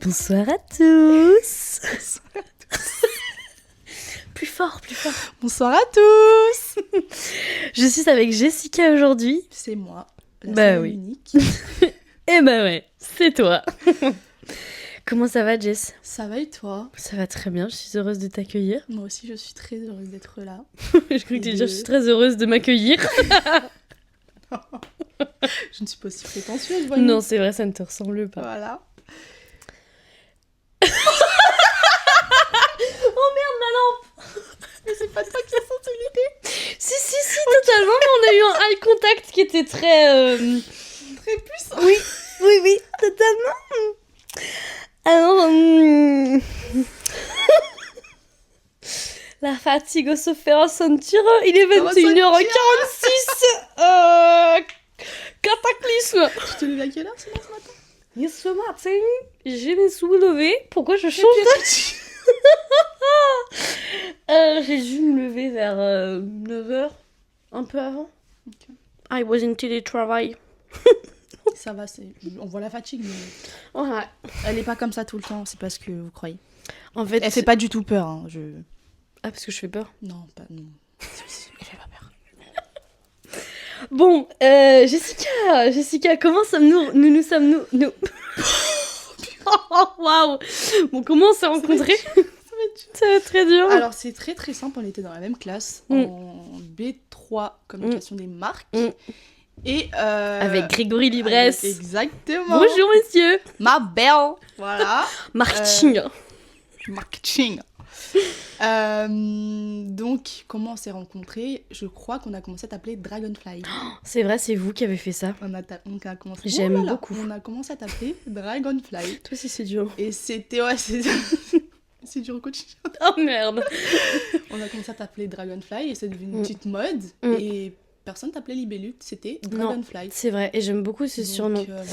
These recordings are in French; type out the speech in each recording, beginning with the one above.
Bonsoir à tous. Plus fort, plus fort. Bonsoir à tous. Je suis avec Jessica aujourd'hui. C'est moi, la Bah seule oui. unique. Eh ben ouais, c'est toi. Comment ça va, Jess? Ça va et toi? Ça va très bien, je suis heureuse de t'accueillir. Moi aussi, je suis très heureuse d'être là. Je crois que tu dire je suis très heureuse de m'accueillir. Je ne suis pas aussi prétentieuse, voyons. Non, c'est vrai, ça ne te ressemble pas. Voilà. Oh merde, ma lampe! Mais c'est pas toi qui as senti l'idée. Si, totalement, mais on a eu un eye contact qui était très... Très puissant. Oui, totalement. Alors, la fatigue se fait ressentir. Il est 21h46. Cataclysme. Tu te lèves à quelle heure sinon ce matin? Et ce matin, j'ai mes soulevés. Pourquoi je change de... J'ai dû me lever vers 9h, un peu avant. Ok. I was in télétravail. Ça va, on voit la fatigue, mais Ouais. elle est pas comme ça tout le temps, c'est pas ce que vous croyez. En fait, Elle fait pas du tout peur, hein. Ah, parce que je fais peur. Non, pas... Non. Elle fait pas peur. Bon, Jessica, comment sommes-nous nous sommes nous Oh, waouh. Bon, comment on s'est rencontrés? Ça va être très dur. Alors, c'est très très simple, on était dans la même classe, en B3, communication des marques. Et Avec Grégory Libres. Exactement. Bonjour, messieurs. Ma belle. Voilà. Marketing. Marketing. Donc, comment on s'est rencontrés? Je crois qu'on a commencé à t'appeler Dragonfly. C'est vrai, c'est vous qui avez fait ça. On a commencé... J'aime beaucoup. On a commencé à t'appeler Dragonfly. Toi aussi, c'est dur. Et c'était... Ouais, c'est dur au quotidien. Oh merde. On a commencé à t'appeler Dragonfly et c'est devenu une petite mode. Et personne t'appelait Libellule, c'était Dragonfly. C'est vrai, et j'aime beaucoup ce surnom. Voilà.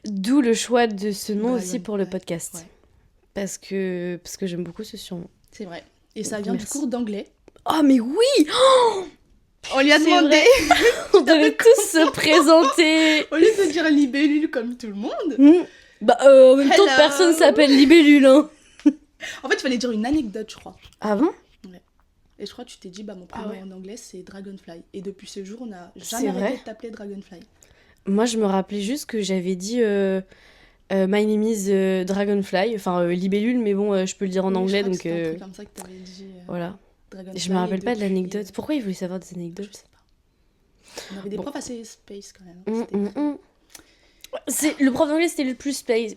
D'où le choix de ce nom Dragonfly, aussi pour le podcast. ouais. Parce que j'aime beaucoup ce surnom. C'est vrai. Et ça vient du cours d'anglais. Oh mais oui. On lui a demandé. On devait tous se présenter. Au lieu de dire Libellule comme tout le monde. Bah en même temps, Hello. personne s'appelle Libellule, hein. En fait, il fallait dire une anecdote, je crois. Ah bon? Et je crois que tu t'es dit, bah mon prénom en anglais c'est Dragonfly. Et depuis ce jour, on n'a C'est jamais vrai arrêté de t'appeler Dragonfly. Moi, je me rappelais juste que j'avais dit My name is Dragonfly, enfin Libellule, mais bon, je peux le dire en Oui, anglais, je crois donc que c'était un truc comme ça que t'avais dit. voilà. Dragonfly. Je me rappelle pas de depuis, l'anecdote. Pourquoi il voulait savoir des Je anecdotes? sais pas. On avait des profs assez space quand même. Le prof d'anglais, c'était le plus space.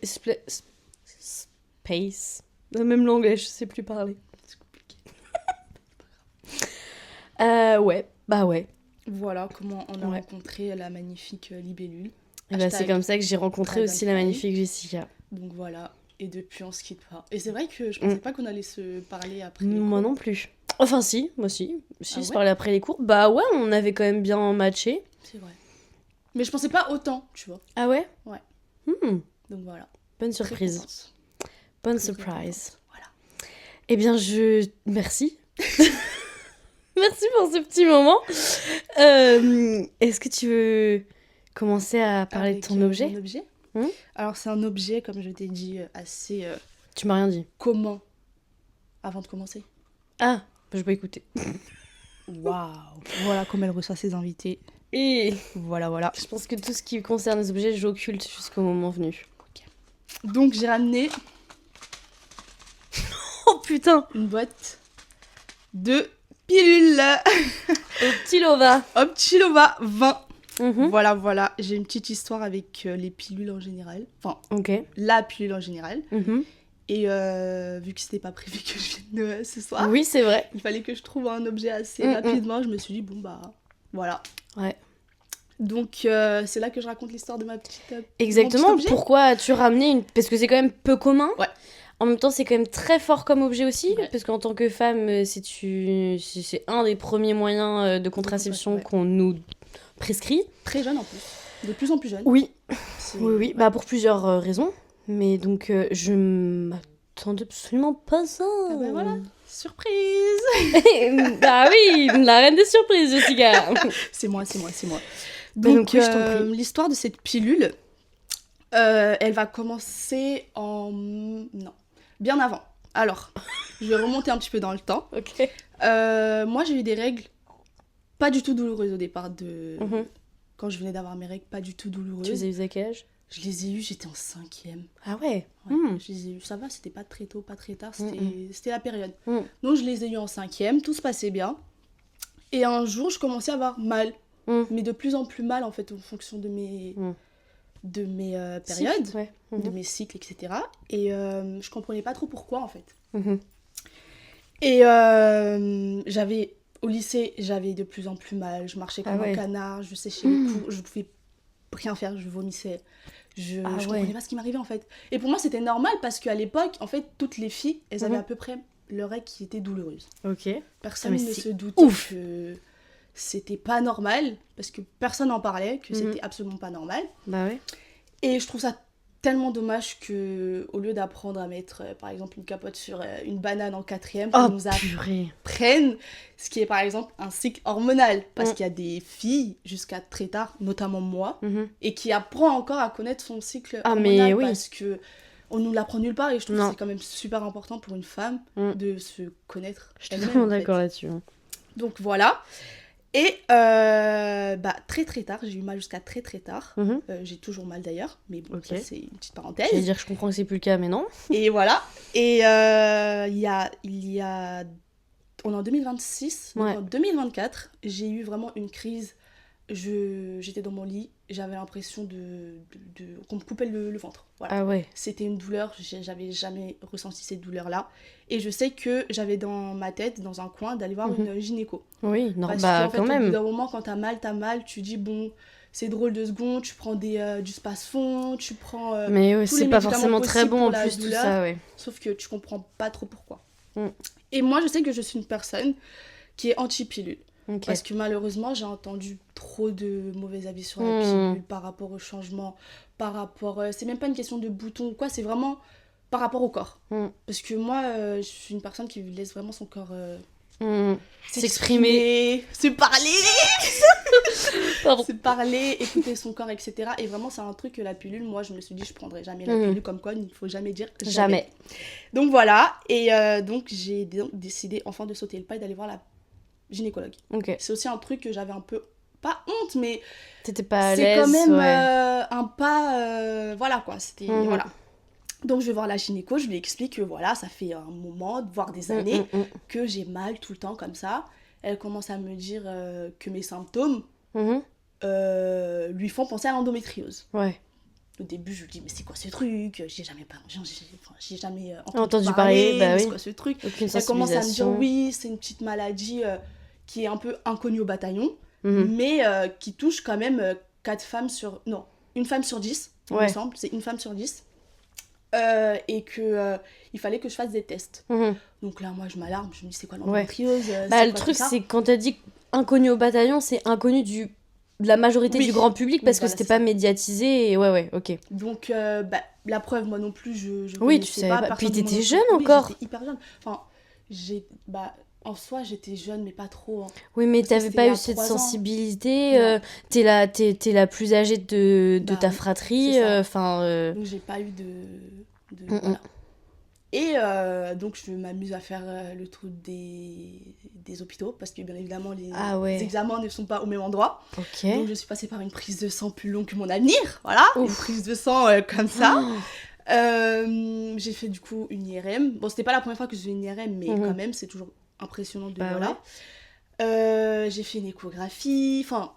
Space. Même l'anglais, je sais plus parler. C'est compliqué. Ouais, bah ouais. Voilà comment on a rencontré la magnifique Libellule. Et bah, c'est comme ça que j'ai rencontré aussi la magnifique Jessica. Donc voilà, et depuis on se quitte pas. Et c'est vrai que je pensais pas qu'on allait se parler après les Moi cours. non plus. Enfin si, moi si. Si, Ah se ouais parler après les cours. Bah ouais, on avait quand même bien matché. C'est vrai. Mais je pensais pas autant, tu vois. Ah ouais? Ouais. Donc voilà. Bonne Très surprise. contente. Bonne Très surprise. contente. Voilà. Eh bien, merci. Merci pour ce petit moment. Est-ce que tu veux commencer à parler de ton objet? Mon objet Alors c'est un objet, comme je t'ai dit, assez Tu m'as rien dit. commun avant de commencer. Ah, je vais pas écouter. Waouh. Voilà comment elle reçoit ses invités. Et Voilà. je pense que tout ce qui concerne les objets, j'occulte jusqu'au moment venu. Donc j'ai ramené Oh putain! une boîte de pilules. Au petit Lova. Optilova 20. Mhm. Voilà. J'ai une petite histoire avec les pilules en général. Enfin, Ok. la pilule en général. Mhm. Et vu que c'était pas prévu que je vienne ce soir, Oui, c'est vrai. il fallait que je trouve un objet assez rapidement. Je me suis dit, bon bah, voilà. Ouais. Donc c'est là que je raconte l'histoire de ma petite... Exactement. mon petit objet. Pourquoi as-tu ramené une... Parce que c'est quand même peu commun. Ouais. En même temps, c'est quand même très fort comme objet aussi. Ouais. Parce qu'en tant que femme, c'est un des premiers moyens de contraception ouais. qu'on nous prescrit. Très jeune en plus. De plus en plus jeune. Oui. C'est- Oui. Bah, pour plusieurs raisons. Mais donc, je m'attendais absolument pas à ça. Ah bah voilà. Surprise. Bah oui, la reine des surprises, Jessica. C'est moi. Bah donc, oui, je t'en prie. L'histoire de cette pilule, Elle va commencer en... Non, bien avant. Alors, je vais remonter un petit peu dans le temps. Ok. Moi, j'ai eu des règles pas du tout douloureuses au départ. Quand je venais d'avoir mes règles, pas du tout douloureuses. Tu les as eues à quel âge? Je les ai eues, j'étais en 5e. Ah ouais. Je les ai eues, ça va, c'était pas très tôt, pas très tard, c'était la période. Donc, je les ai eues en 5e, tout se passait bien. Et un jour, je commençais à avoir mal. Mais de plus en plus mal, en fait, en fonction de mes... périodes, de mes cycles, etc. Et je comprenais pas trop pourquoi, en fait. Et au lycée, j'avais de plus en plus mal. Je marchais comme un canard, je séchais les cours, je pouvais rien faire, je vomissais. Je comprenais pas ce qui m'arrivait, en fait. Et pour moi, c'était normal parce qu'à l'époque, en fait, toutes les filles, elles avaient à peu près leurs règles qui étaient douloureuses. Ok. Personne ne se doutait que c'était pas normal, parce que personne n'en parlait, que c'était absolument pas normal. Bah ouais. Et je trouve ça tellement dommage que, au lieu d'apprendre à mettre, par exemple, une capote sur une banane en 4e, qu'on nous apprenne ce qui est, par exemple, un cycle hormonal. Parce qu'il y a des filles, jusqu'à très tard, notamment moi, et qui apprend encore à connaître son cycle hormonal, parce que on nous l'apprend nulle part, et je trouve que c'est quand même super important pour une femme de se connaître. Je suis totalement d'accord là-dessus. Donc voilà. Et très très tard, j'ai eu mal jusqu'à très très tard. J'ai toujours mal d'ailleurs, mais bon, ça c'est une petite parenthèse. Je veux dire, je comprends que c'est plus le cas, mais non. Et voilà. Et on est en 2026, donc en 2024, j'ai eu vraiment une crise. J'étais dans mon lit, j'avais l'impression qu'on me coupait le ventre. Voilà. Ah ouais. C'était une douleur, j'avais jamais ressenti cette douleur-là. Et je sais que j'avais dans ma tête, dans un coin, d'aller voir une gynéco. Oui, non, parce bah qu'en fait, quand même. Au bout d'un moment, quand t'as mal, tu dis bon, c'est drôle 2 secondes, tu prends du Spasfon, tu prends mais tous c'est les pas médicaments forcément très bon en plus douleur, tout ça, ouais. Sauf que tu comprends pas trop pourquoi. Et moi, je sais que je suis une personne qui est anti-pilule. Parce que malheureusement, j'ai entendu trop de mauvais avis sur la pilule par rapport au changement, par rapport... c'est même pas une question de bouton ou quoi, c'est vraiment par rapport au corps. Parce que moi, je suis une personne qui laisse vraiment son corps s'exprimer, se parler se parler, écouter son corps, etc. Et vraiment, c'est un truc que la pilule, moi, je me suis dit, je prendrai jamais la pilule, comme quoi, il ne faut jamais dire jamais. Donc voilà, et donc j'ai décidé enfin de sauter le pas et d'aller voir la gynécologue. C'est aussi un truc que j'avais un peu, pas honte, mais t'étais pas à l'aise, c'est quand même un pas, voilà quoi, c'était, voilà. Donc je vais voir la gynéco, je lui explique que voilà, ça fait un moment, voire des années, que j'ai mal tout le temps comme ça. Elle commence à me dire que mes symptômes lui font penser à l'endométriose. Au début, je lui dis, mais c'est quoi ce truc? J'ai jamais entendu parler, c'est quoi ce truc? Elle commence à me dire, oui, c'est une petite maladie qui est un peu inconnue au bataillon, mais qui touche quand même une femme sur 10, il me semble, c'est une femme sur 10. Et que il fallait que je fasse des tests. Donc là, moi, je m'alarme, je me dis, c'est quoi l'endométriose? Le truc, c'est quand t'as dit inconnu au bataillon, c'est inconnu de la majorité du grand public parce que c'était pas médiatisé. Et ok. Donc, la preuve, moi non plus, je tu savais pas. Puis t'étais jeune encore. J'étais hyper jeune. Enfin, en soi, j'étais jeune, mais pas trop. Oui, mais t'avais pas eu cette sensibilité. T'es la plus âgée de ta fratrie. Donc, j'ai pas eu de voilà. Et donc, je m'amuse à faire le tour des hôpitaux, parce que bien évidemment, les examens ne sont pas au même endroit. Donc, je suis passée par une prise de sang plus longue que mon avenir. Voilà, une prise de sang comme ça. J'ai fait du coup une IRM. Bon, c'était pas la première fois que je faisais une IRM, mais quand même, c'est toujours impressionnant de voilà. J'ai fait une échographie. Enfin,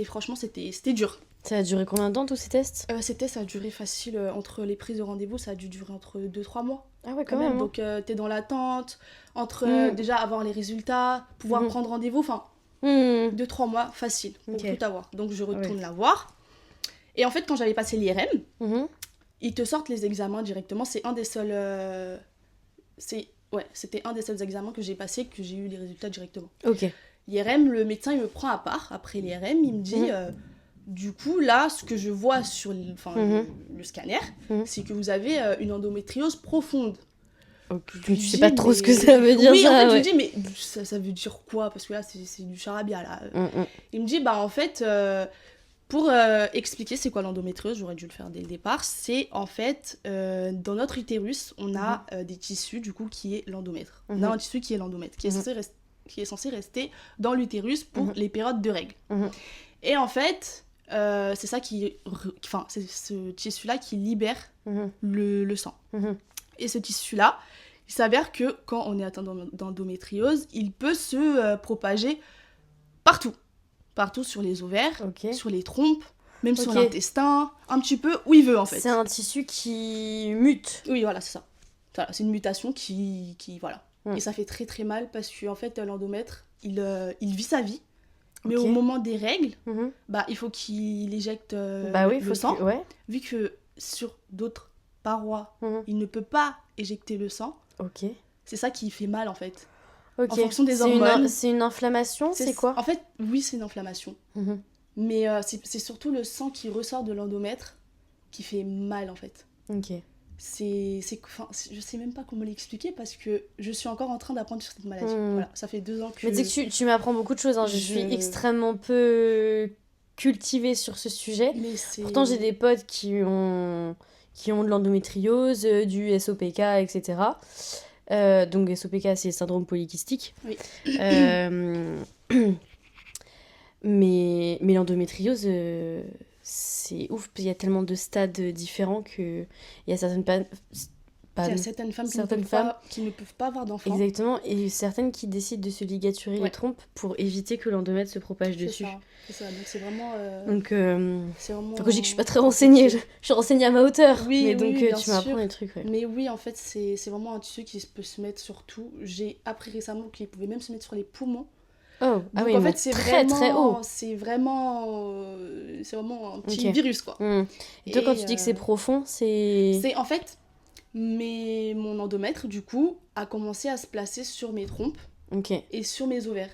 franchement, c'était dur. Ça a duré combien de temps tous ces tests? Ça a duré facile entre les prises de rendez-vous, ça a dû durer entre 2-3 mois. Ah ouais, quand même. Donc t'es dans l'attente, entre déjà avoir les résultats, pouvoir prendre rendez-vous, enfin 2-3 mois facile pour tout avoir. Donc je retourne la voir. Et en fait, quand j'avais passé l'IRM, ils te sortent les examens directement. C'est un des seuls... c'était un des seuls examens que j'ai passé, que j'ai eu les résultats directement. L'IRM, le médecin, il me prend à part. Après l'IRM, il me dit... du coup, là, ce que je vois sur le scanner, c'est que vous avez une endométriose profonde. Tu sais pas trop ce que ça veut dire, ça. Oui, en fait, je me dis, mais ça veut dire quoi? Parce que là, c'est du charabia, là. Il me dit, en fait, Pour expliquer c'est quoi l'endométriose, j'aurais dû le faire dès le départ, c'est en fait, dans notre utérus, on a des tissus, du coup, qui est l'endomètre. On a un tissu qui est l'endomètre, qui est censé rester dans l'utérus pour les périodes de règles. Et en fait, c'est ça c'est ce tissu-là qui libère le sang. Et ce tissu-là, il s'avère que quand on est atteint d'endométriose, il peut se propager partout sur les ovaires, sur les trompes, même sur l'intestin, un petit peu où il veut en fait. C'est un tissu qui mute. Oui, voilà, c'est ça. Voilà, c'est une mutation qui voilà. Et ça fait très très mal parce que en fait l'endomètre, il vit sa vie, mais au moment des règles, il faut qu'il éjecte le sang. Vu que sur d'autres parois, il ne peut pas éjecter le sang. C'est ça qui fait mal en fait. En fonction des hormones. C'est une inflammation, c'est quoi? En fait, oui, c'est une inflammation. Mais c'est surtout le sang qui ressort de l'endomètre qui fait mal, en fait. Je sais même pas comment l'expliquer parce que je suis encore en train d'apprendre sur cette maladie. Voilà, ça fait 2 ans que... Mais tu sais que tu m'apprends beaucoup de choses. Hein. Je suis extrêmement peu cultivée sur ce sujet. Pourtant, j'ai des potes qui ont de l'endométriose, du SOPK, etc. Donc SOPK, c'est syndrome polykystique. Oui. Mais l'endométriose, c'est ouf. Il y a tellement de stades différents qu'il y a certaines femmes qui ne peuvent pas avoir d'enfants. Exactement. Et certaines qui décident de se ligaturer les trompes pour éviter que l'endomètre se propage dessus. C'est ça. Donc c'est vraiment... c'est vraiment... Donc je dis que je suis pas très renseignée. Je suis renseignée à ma hauteur. Oui, mais donc bien tu sûr. m'apprends des trucs. Mais oui, en fait, c'est vraiment un tissu qui peut se mettre sur tout. J'ai appris récemment qu'il pouvait même se mettre sur les poumons. Donc, en fait, c'est très vraiment, très haut. C'est vraiment un petit virus, quoi. Et toi, quand tu dis que c'est profond, c'est... C'est en fait... mon endomètre, du coup, a commencé à se placer sur mes trompes et sur mes ovaires.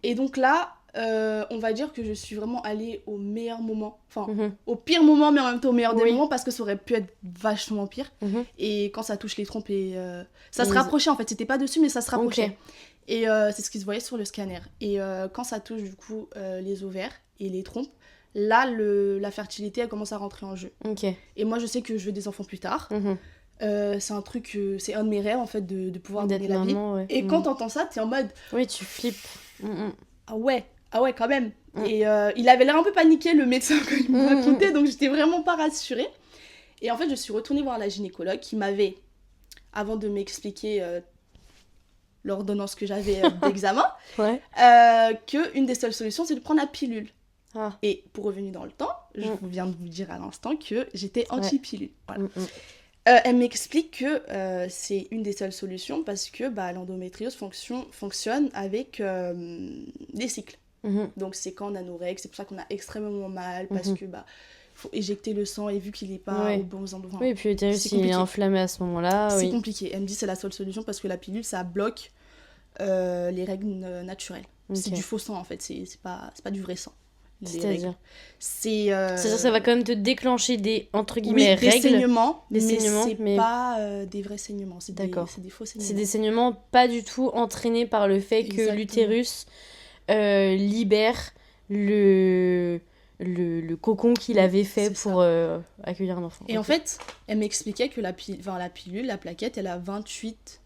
Et donc là, on va dire que je suis vraiment allée au meilleur moment. Enfin, au pire moment, mais en même temps au meilleur des moments, parce que ça aurait pu être vachement pire. Et quand ça touche les trompes, ça se rapprochait en fait. C'était pas dessus, mais ça se rapprochait. Et c'est ce qui se voyait sur le scanner. Et quand ça touche, du coup, les ovaires et les trompes, là, la fertilité, elle commence à rentrer en jeu. Et moi, je sais que je veux des enfants plus tard. C'est un truc, c'est un de mes rêves, en fait, de pouvoir donner la vie. Et quand t'entends ça, t'es en mode... Oui, tu flippes. Ah ouais, quand même. Et il avait l'air un peu paniqué, le médecin, quand il me racontait, donc j'étais vraiment pas rassurée. Et en fait, je suis retournée voir la gynécologue qui m'avait, avant de m'expliquer l'ordonnance que j'avais d'examen, qu'une des seules solutions, c'est de prendre la pilule. Et pour revenir dans le temps, je viens de vous dire à l'instant que j'étais anti-pilule. Voilà. Elle m'explique que c'est une des seules solutions parce que l'endométriose fonctionne avec des cycles. Donc c'est quand on a nos règles, c'est pour ça qu'on a extrêmement mal parce que faut éjecter le sang et vu qu'il n'est pas au bon endroit. Oui, et puis l'utérus il est inflammé à ce moment-là. C'est compliqué. Elle me dit que c'est la seule solution parce que la pilule ça bloque les règles naturelles. C'est du faux sang en fait, c'est pas du vrai sang. C'est-à-dire c'est-à-dire que ça va quand même te déclencher des entre guillemets règles, des saignements, mais c'est pas des vrais saignements, c'est des faux saignements. C'est des saignements pas du tout entraînés par le fait que l'utérus libère le cocon qu'il avait fait pour accueillir un enfant. Et en fait, elle m'expliquait que la pilule, la plaquette, elle a 28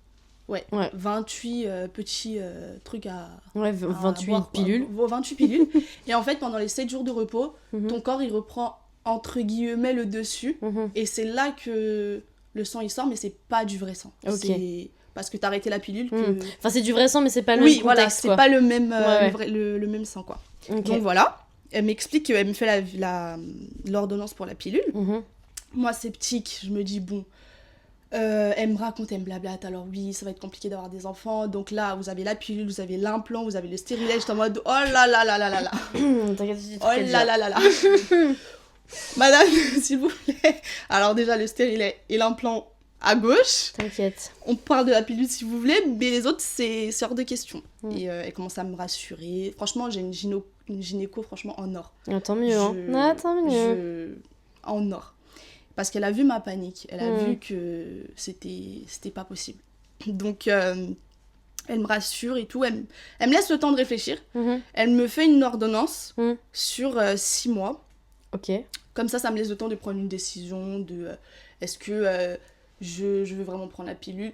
petits trucs à 28 boire, pilules. 28 pilules. Et en fait, pendant les 7 jours de repos, ton corps, il reprend, entre guillemets, le dessus. Et c'est là que le sang, il sort, mais c'est pas du vrai sang. C'est parce que t'as arrêté la pilule que... Enfin, c'est du vrai sang, mais c'est pas le même contexte, voilà, c'est pas le même, le même sang, quoi. Donc voilà, elle m'explique qu'elle me fait l'ordonnance pour la pilule. Moi, sceptique, je me dis, bon... elle me raconte, elle me blablate, alors oui, ça va être compliqué d'avoir des enfants, donc là, vous avez la pilule, vous avez l'implant, vous avez le stérilet, j'étais en mode, oh là là là là là là. Oh là là là là. Madame, s'il vous plaît. Alors déjà, le stérilet et l'implant à gauche. T'inquiète. On parle de la pilule si vous voulez, mais les autres, c'est hors de question. Et elle commence à me rassurer. Franchement, j'ai une gynéco, franchement, en or. Tant mieux, tant mieux. En or. Parce qu'elle a vu ma panique, elle a vu que c'était pas possible. Donc, Elle me rassure et tout. Elle me laisse le temps de réfléchir. Elle me fait une ordonnance sur 6 mois. Ok. Comme ça me laisse le temps de prendre une décision de est-ce que je veux vraiment prendre la pilule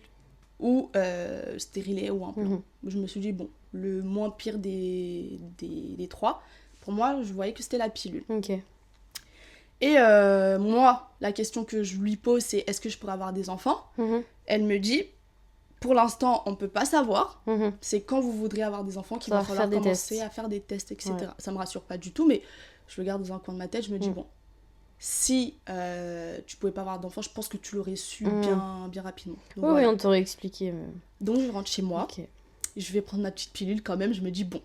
ou stérilet ou implant. Je me suis dit, bon, le moins pire des 3, pour moi, je voyais que c'était la pilule. Ok. Et moi, la question que je lui pose, c'est est-ce que je pourrais avoir des enfants ? Elle me dit, pour l'instant, on ne peut pas savoir. C'est quand vous voudrez avoir des enfants qu'il va falloir commencer à faire des tests, etc. Ouais. Ça ne me rassure pas du tout, mais je le garde dans un coin de ma tête. Je me dis, bon, si tu ne pouvais pas avoir d'enfants, je pense que tu l'aurais su bien rapidement. Donc, oui, on t'aurait expliqué. Mais... Donc, je rentre chez moi. Je vais prendre ma petite pilule quand même. Je me dis, bon,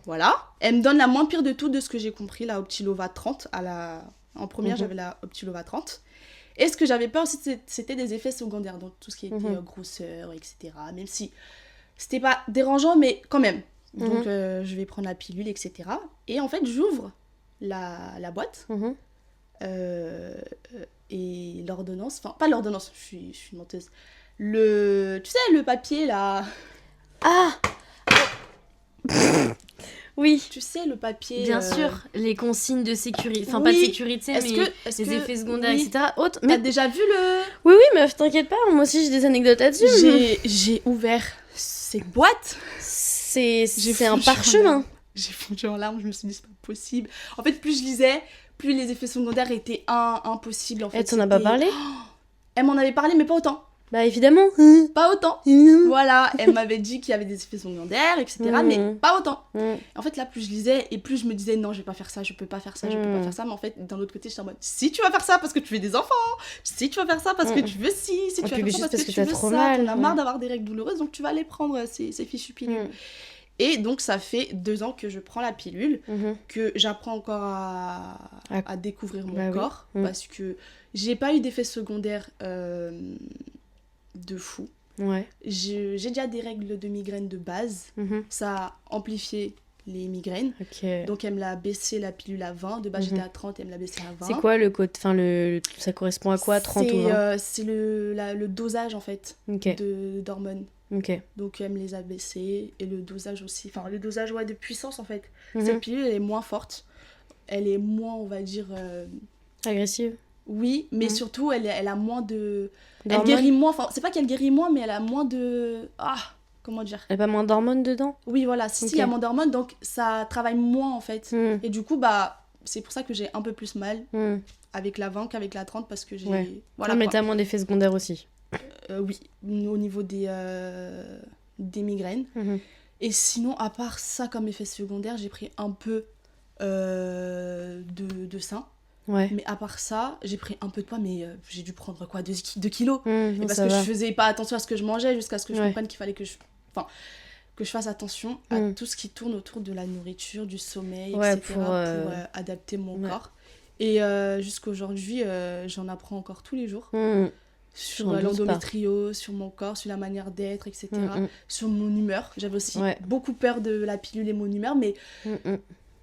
voilà. Elle me donne la moins pire de tout de ce que j'ai compris, la Optilova 30. En première, j'avais la Optilova 30. Et ce que j'avais peur aussi, c'était des effets secondaires. Donc, tout ce qui était grosseur, etc. Même si c'était pas dérangeant, mais quand même. Donc, je vais prendre la pilule, etc. Et en fait, j'ouvre la boîte. Et l'ordonnance... Enfin, pas l'ordonnance, je suis une menteuse. Tu sais, le papier, là... Ah oui. Tu sais, le papier... Bien sûr, les consignes de sécurité. Enfin, pas de sécurité, mais les effets secondaires, etc. T'as déjà vu le... Oui, meuf, t'inquiète pas. Moi aussi, j'ai des anecdotes là-dessus. J'ai ouvert cette boîte. C'est un parchemin. J'ai fondu en larmes, je me suis dit, c'est pas possible. En fait, plus je lisais, plus les effets secondaires étaient impossibles. En fait, elle t'en a pas parlé ? Elle m'en avait parlé, mais pas autant. Bah évidemment. Pas autant. Voilà, elle m'avait dit qu'il y avait des effets secondaires, etc. Mais pas autant. En fait, là, plus je lisais et plus je me disais, non, je vais pas faire ça, je peux pas faire ça, je peux pas faire ça. Mais en fait, d'un autre côté, j'étais en mode, si tu vas faire ça parce que tu veux des enfants, si tu vas faire ça parce que tu veux si tu vas faire ça parce que tu veux ça, t'en as marre d'avoir des règles douloureuses, donc tu vas aller prendre ces fichues pilules. Et donc, ça fait 2 ans que je prends la pilule, que j'apprends encore à découvrir mon corps, parce que j'ai pas eu d'effets secondaires de fou. Ouais. J'ai déjà des règles de migraine de base. Ça a amplifié les migraines. Donc, elle me l'a baissé la pilule à 20. De base, j'étais à 30, elle me l'a baissé à 20. C'est quoi le code ? Enfin, ça correspond à quoi, 30 ou 20 ? C'est le dosage, en fait, d'hormones. Donc, elle me les a baissés. Et le dosage aussi. Enfin, le dosage de puissance, en fait. Cette pilule, elle est moins forte. Elle est moins, on va dire... agressive ? Oui, mais surtout, elle a moins de... Elle guérit moins. Enfin, c'est pas qu'elle guérit moins, mais elle a moins de... comment dire ? Elle a pas moins d'hormones dedans ? Oui, voilà. Si, il y a moins d'hormones, donc ça travaille moins, en fait. Et du coup, c'est pour ça que j'ai un peu plus mal avec la 20 qu'avec la 30, parce que j'ai... Ouais. Voilà, mais t'as moins d'effets secondaires aussi. Oui, au niveau des migraines. Et sinon, à part ça comme effet secondaire, j'ai pris un peu de sein. Ouais. Mais à part ça, j'ai pris un peu de poids, mais j'ai dû prendre quoi, 2 kilos. Et parce que je faisais pas attention à ce que je mangeais, jusqu'à ce que je comprenne qu'il fallait que je fasse attention à tout ce qui tourne autour de la nourriture, du sommeil, etc. pour adapter mon corps. Et jusqu'à aujourd'hui, j'en apprends encore tous les jours. Sur l'endométriose, sur mon corps, sur la manière d'être, etc. Sur mon humeur. J'avais aussi beaucoup peur de la pilule et mon humeur, mais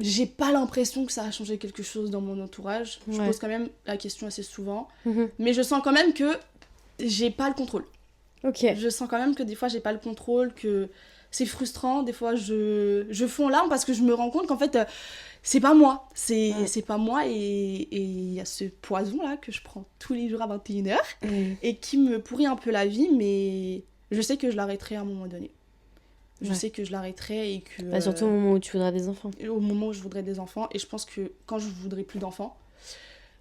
j'ai pas l'impression que ça a changé quelque chose dans mon entourage. Je pose quand même la question assez souvent. Mais je sens quand même que j'ai pas le contrôle. Je sens quand même que des fois, j'ai pas le contrôle, que c'est frustrant. Des fois, je fonds en larmes parce que je me rends compte qu'en fait... c'est pas moi, c'est pas moi, et il y a ce poison-là que je prends tous les jours à 21h et qui me pourrit un peu la vie, mais je sais que je l'arrêterai à un moment donné. Je sais que je l'arrêterai et que... surtout au moment où tu voudras des enfants. Au moment où je voudrais des enfants, et je pense que quand je voudrais plus d'enfants,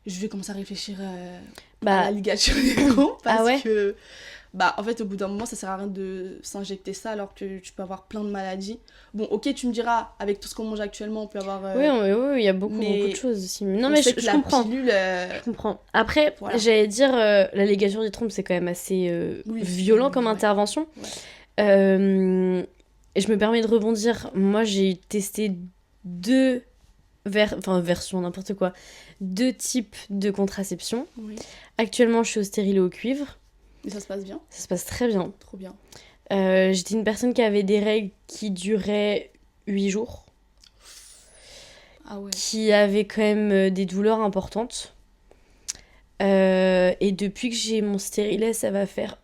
je vais commencer à réfléchir à la ligature des trompes, parce que... en fait, au bout d'un moment, ça sert à rien de s'injecter ça alors que tu peux avoir plein de maladies. Bon, ok, tu me diras, avec tout ce qu'on mange actuellement, on peut avoir... Oui, il y a beaucoup de choses aussi. Non, mais je comprends. Pilule, je comprends. Après, j'allais dire, la ligature des trompes, c'est quand même assez violent comme intervention. Et je me permets de rebondir. Moi, j'ai testé 2 versions, n'importe quoi. 2 types de contraception. Actuellement, je suis au stérilet au cuivre. Et ça se passe bien ? Ça se passe très bien. Trop bien. J'étais une personne qui avait des règles qui duraient 8 jours. Qui avait quand même des douleurs importantes. Et depuis que j'ai mon stérilet, ça va faire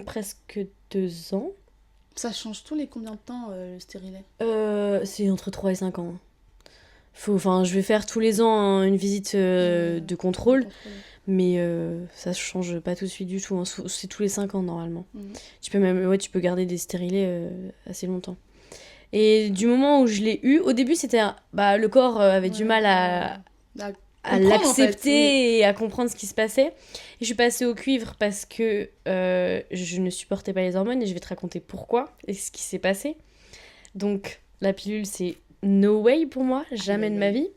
presque 2 ans. Ça change tous les combien de temps, le stérilet? C'est entre 3 et 5 ans. Je vais faire tous les ans une visite de contrôle. Mais ça ne change pas tout de suite du tout. Hein. C'est tous les 5 ans, normalement. Tu peux garder des stérilets assez longtemps. Et du moment où je l'ai eu, au début, c'était... le corps avait du mal à l'accepter, en fait, et à comprendre ce qui se passait. Et je suis passée au cuivre parce que je ne supportais pas les hormones. Et je vais te raconter pourquoi et ce qui s'est passé. Donc, la pilule, c'est no way pour moi. Jamais de ma vie.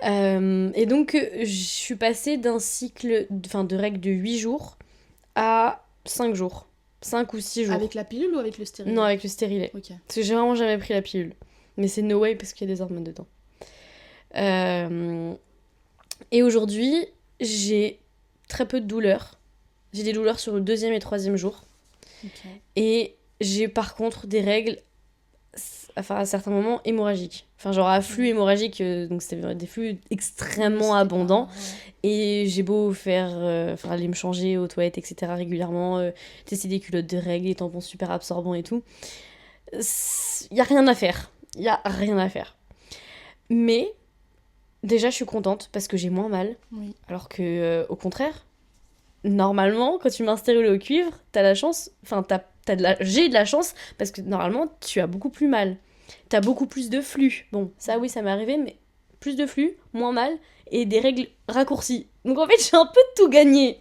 Et donc, je suis passée d'un cycle de règles de 8 jours à 5 jours. 5 ou 6 jours. Avec la pilule ou avec le stérilet? Non, avec le stérilet. Okay. Parce que j'ai vraiment jamais pris la pilule. Mais c'est no way parce qu'il y a des hormones dedans. Et aujourd'hui, j'ai très peu de douleurs. J'ai des douleurs sur le 2e et 3e jour. Okay. Et j'ai par contre des règles... à certains moments hémorragiques, à flux hémorragique, donc c'était des flux extrêmement abondants, et j'ai beau faire aller me changer aux toilettes, etc., régulièrement, tester des culottes de règles, des tampons super absorbants et tout, y a rien à faire, mais déjà je suis contente parce que j'ai moins mal, alors que au contraire, normalement quand tu mets un stérilet au cuivre, t'as la chance, j'ai de la chance parce que normalement tu as beaucoup plus mal. T'as beaucoup plus de flux. Bon, ça oui, ça m'est arrivé, mais plus de flux, moins mal, et des règles raccourcies. Donc en fait, j'ai un peu tout gagné.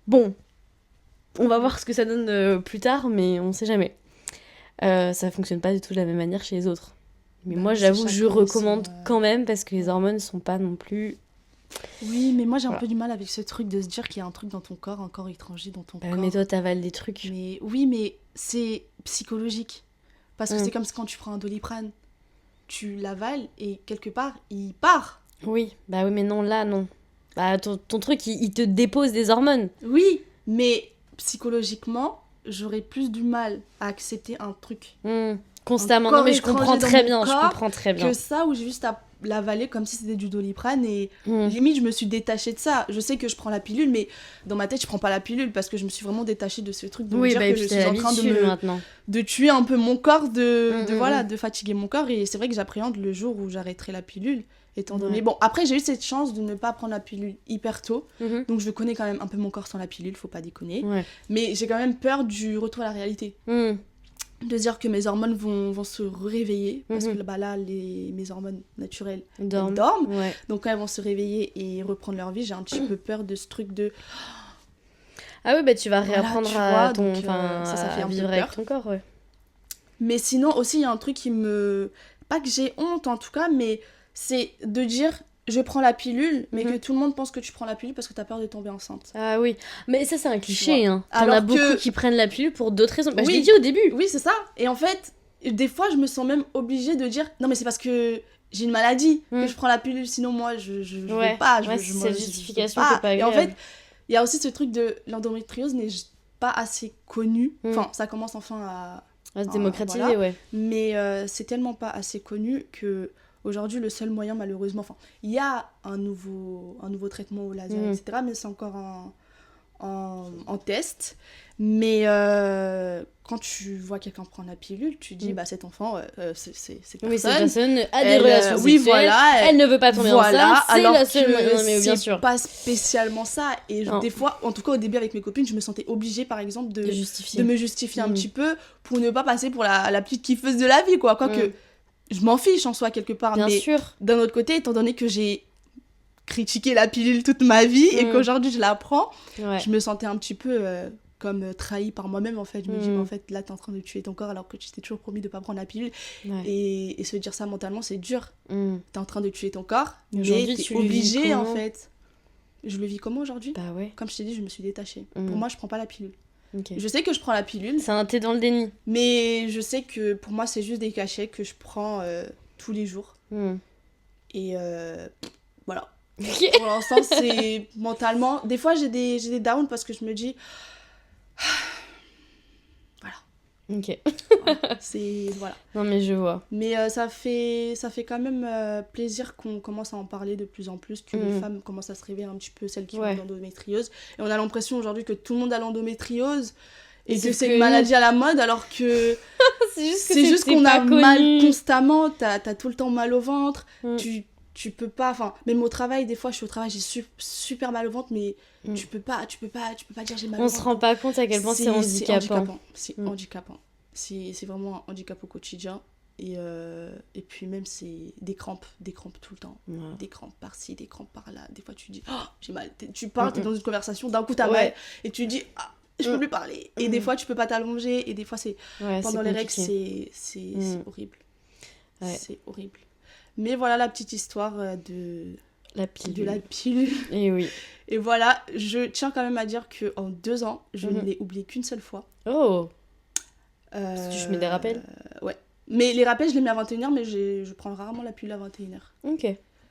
Bon, on va voir ce que ça donne plus tard, mais on sait jamais. Ça fonctionne pas du tout de la même manière chez les autres. Mais moi, j'avoue, je recommande quand même, parce que les hormones sont pas non plus... Oui, mais moi j'ai un peu du mal avec ce truc de se dire qu'il y a un truc dans ton corps, un corps étranger dans ton corps. Mais toi, t'avales des trucs. Mais oui, mais c'est psychologique. Parce que c'est comme quand tu prends un Doliprane, tu l'avales et quelque part, il part. Oui, mais non, là, non. Ton truc, il te dépose des hormones. Oui, mais psychologiquement, j'aurais plus du mal à accepter un truc. Constamment, non mais je comprends très bien, que ça où j'ai juste à l'avaler comme si c'était du Doliprane et limite je me suis détachée de ça. Je sais que je prends la pilule, mais dans ma tête je prends pas la pilule parce que je me suis vraiment détachée de ce truc de me dire que je suis en train de tuer un peu mon corps, de fatiguer mon corps, et c'est vrai que j'appréhende le jour où j'arrêterai la pilule, étant donné... Bon, après j'ai eu cette chance de ne pas prendre la pilule hyper tôt, donc je connais quand même un peu mon corps sans la pilule, faut pas déconner, mais j'ai quand même peur du retour à la réalité. De dire que mes hormones vont se réveiller, parce que là, mes hormones naturelles dorment. Donc quand elles vont se réveiller et reprendre leur vie, j'ai un petit peu peur de ce truc de... Ah oui, tu vas réapprendre à vivre avec ton corps, Mais sinon, aussi, il y a un truc qui me... Pas que j'ai honte, en tout cas, mais c'est de dire... Je prends la pilule, mais que tout le monde pense que tu prends la pilule parce que t'as peur de tomber enceinte. Ah oui, mais ça c'est un cliché, hein. T'en as beaucoup qui prennent la pilule pour d'autres raisons. Je l'ai dit au début. Oui, c'est ça. Et en fait, des fois, je me sens même obligée de dire non, mais c'est parce que j'ai une maladie que je prends la pilule, sinon moi, je veux pas. C'est cette justification qui est pas agréable. Et en fait, il y a aussi ce truc de l'endométriose n'est pas assez connu. Enfin, ça commence enfin à se démocratiser, Mais c'est tellement pas assez connu que... Aujourd'hui, le seul moyen, malheureusement... Enfin, il y a un nouveau traitement au laser, etc., mais c'est encore en test. Mais quand tu vois quelqu'un prendre la pilule, tu dis, cet enfant, cette personne a des relations sexuelles, elle ne veut pas tomber enceinte, c'est la seule... Non, mais bien sûr. C'est pas spécialement ça. Et des fois, en tout cas au début avec mes copines, je me sentais obligée, par exemple, de me justifier un petit peu pour ne pas passer pour la petite kiffeuse de la vie, quoi. Quoique... Je m'en fiche en soi quelque part, mais d'un autre côté, étant donné que j'ai critiqué la pilule toute ma vie et qu'aujourd'hui je la prends, je me sentais un petit peu comme trahie par moi-même en fait. Je me dis, mais en fait là t'es en train de tuer ton corps alors que tu t'es toujours promis de pas prendre la pilule, et se dire ça mentalement c'est dur. T'es en train de tuer ton corps, mais t'es obligée en fait. Je le vis comment aujourd'hui? Comme je t'ai dit, je me suis détachée. Pour moi, je prends pas la pilule. Okay. Je sais que je prends la pilule. T'es dans le déni. Mais je sais que pour moi, c'est juste des cachets que je prends tous les jours. Et voilà. Okay. Pour l'instant, c'est mentalement... Des fois, j'ai des downs parce que je me dis... Voilà. Ok. Voilà. Non, mais je vois. Mais ça fait quand même plaisir qu'on commence à en parler de plus en plus, que les femmes commencent à se réveiller un petit peu, celles qui ont l'endométriose. Et on a l'impression aujourd'hui que tout le monde a l'endométriose. et que c'est une maladie à la mode, alors que c'est juste qu'on a connu. mal constamment, t'as tout le temps mal au ventre, tu peux pas, enfin, même au travail, des fois je suis au travail, j'ai super mal au ventre, mais tu peux pas dire j'ai mal au ventre. On se rend pas compte à quel point c'est handicapant. C'est handicapant. C'est vraiment un handicap au quotidien. Et puis même c'est des crampes tout le temps, des crampes par-ci, des crampes par-là, des fois tu dis oh, j'ai mal, tu parles, t'es dans une conversation, d'un coup t'as mal et tu dis ah, je peux plus parler, et des fois tu peux pas t'allonger, et des fois c'est pendant les règles c'est horrible, c'est horrible. Mais voilà la petite histoire de la pilule. Et oui. Et voilà, je tiens quand même à dire qu'en 2 ans je ne l'ai oublié qu'une seule fois. Oh. Tu mets des rappels? Ouais. Mais les rappels, je les mets à 21h, mais je prends rarement la pilule à 21h. Ok.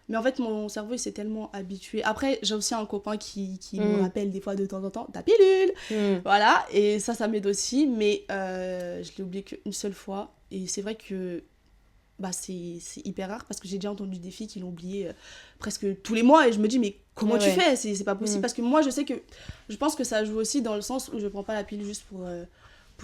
Mais en fait, mon cerveau, il s'est tellement habitué. Après, j'ai aussi un copain qui me rappelle des fois de temps en temps, ta pilule. Voilà, et ça m'aide aussi. Mais je l'ai oublié qu'une seule fois. Et c'est vrai que c'est hyper rare, parce que j'ai déjà entendu des filles qui l'ont oublié presque tous les mois. Et je me dis, mais comment tu fais? C'est pas possible. Parce que moi, je pense que ça joue aussi dans le sens où je prends pas la pilule juste pour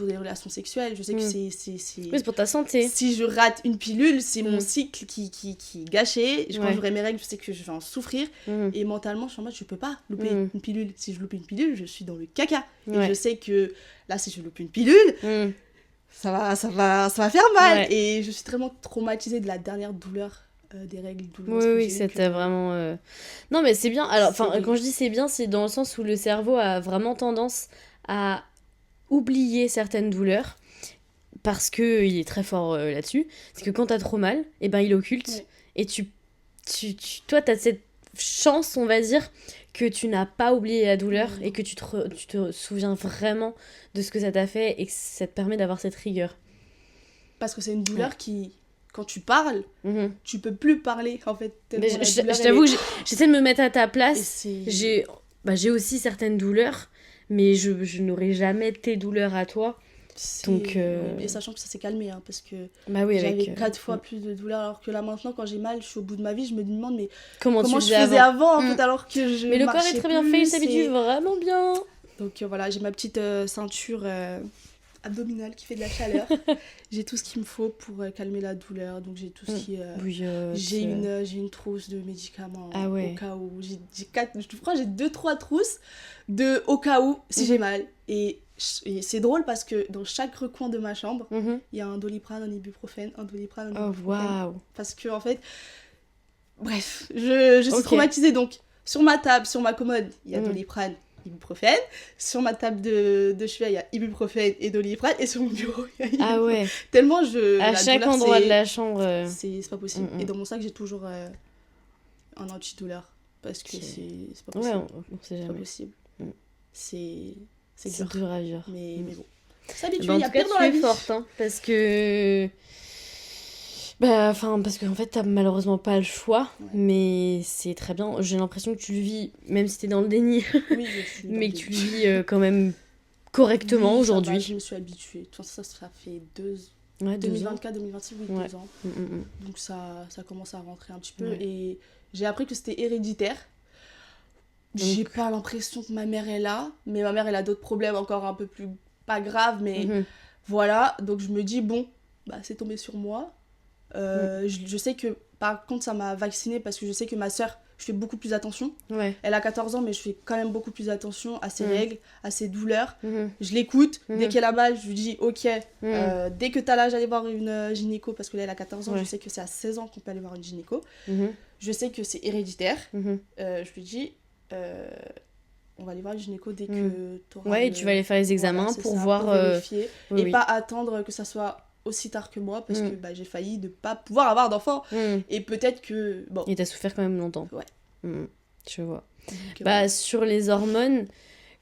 des relations sexuelles. Je sais que c'est pour ta santé. Si je rate une pilule, c'est mon cycle qui est gâché. Quand j'aurai mes règles, je sais que je vais en souffrir. Et mentalement, je suis en mode, je peux pas louper une pilule. Si je loupe une pilule, je suis dans le caca. Et je sais que là, si je loupe une pilule, ça va faire mal. Et je suis tellement traumatisée de la dernière douleur des règles douloureuses. Oui, c'était vraiment... Non, mais c'est bien. Alors, quand je dis c'est bien, c'est dans le sens où le cerveau a vraiment tendance à oublier certaines douleurs, parce qu'il est très fort là-dessus. C'est que quand t'as trop mal, et ben il occulte. Et toi, t'as cette chance, on va dire, que tu n'as pas oublié la douleur et que tu te souviens vraiment de ce que ça t'a fait, et que ça te permet d'avoir cette rigueur. Parce que c'est une douleur qui... Quand tu parles, tu peux plus parler, en fait. Mais je t'avoue que j'essaie de me mettre à ta place. J'ai aussi certaines douleurs, mais je n'aurai jamais tes douleurs à toi. Donc, et sachant que ça s'est calmé, hein, parce que j'avais 4 fois plus de douleurs, alors que là maintenant, quand j'ai mal, je suis au bout de ma vie, je me demande mais comment je faisais avant, en fait, alors que je mais le corps est très bien fait, il s'habitue vraiment bien. Donc voilà, j'ai ma petite ceinture abdominale qui fait de la chaleur. J'ai tout ce qu'il me faut pour calmer la douleur, donc j'ai tout ce qui j'ai une trousse de médicaments au cas où. Je crois que j'ai 2-3 trousses de au cas où si j'ai mal. Et c'est drôle parce que dans chaque recoin de ma chambre, il y a un Doliprane, un ibuprofène, un Doliprane, un ibuprofène. Parce que en fait, bref, je suis traumatisée. Donc sur ma table, sur ma commode, il y a Doliprane, ibuprofène. Sur ma table de chevet, il y a ibuprofène et Doliprane. Et sur mon bureau, il y a ibuprofène. Tellement à chaque douleur, endroit de la chambre. C'est pas possible. Et dans mon sac, j'ai toujours un antidouleur. Parce que c'est pas possible. On sait jamais. C'est pas possible. C'est dur à vivre. Mais bon. S'habituer, il y a pire dans la vie. Forte, hein, parce que... parce qu'en fait, t'as malheureusement pas le choix, mais c'est très bien. J'ai l'impression que tu le vis, même si t'es dans le déni, mais que tu le vis quand même correctement aujourd'hui. Je me suis habituée. Ça fait 2024, 2026, 2 ans. Donc ça commence à rentrer un petit peu. Et j'ai appris que c'était héréditaire. Donc... J'ai pas l'impression que ma mère est là, mais ma mère elle a d'autres problèmes encore un peu plus pas graves, mais voilà. Donc je me dis bon, c'est tombé sur moi. Je sais que par contre ça m'a vaccinée, parce que je sais que ma soeur, je fais beaucoup plus attention. Elle a 14 ans, mais je fais quand même beaucoup plus attention à ses règles, à ses douleurs. Je l'écoute, dès qu'elle a mal, je lui dis ok, dès que t'as l'âge d'aller voir une gynéco, parce que là elle a 14 ans, je sais que c'est à 16 ans qu'on peut aller voir une gynéco. Je sais que c'est héréditaire. Je lui dis on va aller voir une gynéco dès que t'auras et tu vas aller faire les examens pour voir, pour vérifier, et pas attendre que ça soit aussi tard que moi, parce que j'ai failli ne pas pouvoir avoir d'enfant. Et peut-être que... Bon. Et t'as souffert quand même longtemps. Je vois. Donc, sur les hormones,